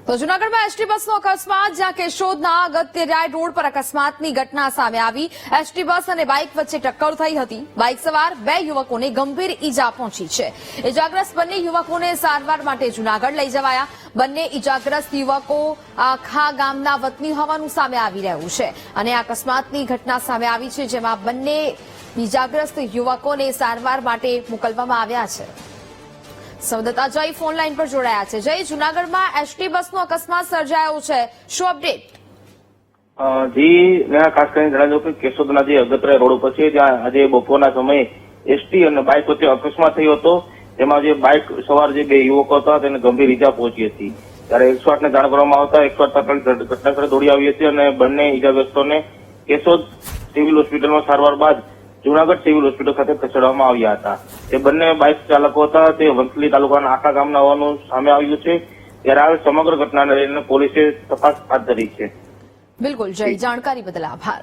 તો જૂનાગઢમાં એસટી બસનો અકસ્માત, જ્યાં કેશોદના અગત્યરાય રોડ પર અકસ્માતની ઘટના સામે આવી। એસટી બસ અને બાઇક વચ્ચે ટક્કર થઈ હતી। બાઇક સવાર 2 યુવકોને ગંભીર ઈજા પહોંચી છે। ઈજાગ્રસ્ત બંને યુવકોને સારવાર માટે જૂનાગઢ લઈ જવાયા। બંને ઈજાગ્રસ્ત યુવકો આખા ગામના વતની હોવાનું સામે આવી રહ્યું છે અને અકસ્માતની ઘટના સામે આવી છે, જેમાં બંને ઈજાગ્રસ્ત યુવકોને સારવાર માટે મોકલવામાં આવ્યા છે। સંવાદદાતા જય ફોન લાઈન પર જોડાયા છે। જય, જૂનાગઢમાં એસટી બસનો અકસ્માત સર્જાયો છે, શું અપડેટ? જી, મેં ખાસ કરીને જણાવ્યું કે કેશોદના જે અગત્યરાય રોડ ઉપર છે, જ્યાં આજે બપોરના સમયે એસટી અને બાઇક વચ્ચે અકસ્માત થયો હતો। તેમાં જે બાઇક સવાર જે 2 યુવકો હતા તેને ગંભીર ઈજા પહોંચી હતી। ત્યારે 108 ને જાણ કરવામાં આવતા 108 તાત્કાલિક ઘટનાસ્થળે દોડી આવી હતી અને બંને ઈજાગ્રસ્તોને કેશોદ સિવિલ હોસ્પિટલમાં સારવાર બાદ જૂનાગઢ સિવિલ હોસ્પિટલ ખાતે ખસેડવામાં આવ્યા હતા। તે બંને બાઇક ચાલકો હતા, તે વંથલી તાલુકાના આખા ગામના હોવાનું સામે આવ્યું છે। ત્યારે હાલ સમગ્ર ઘટનાને લઈને પોલીસે તપાસ હાથ ધરી છે। બિલકુલ જય, જાણકારી બદલ આભાર।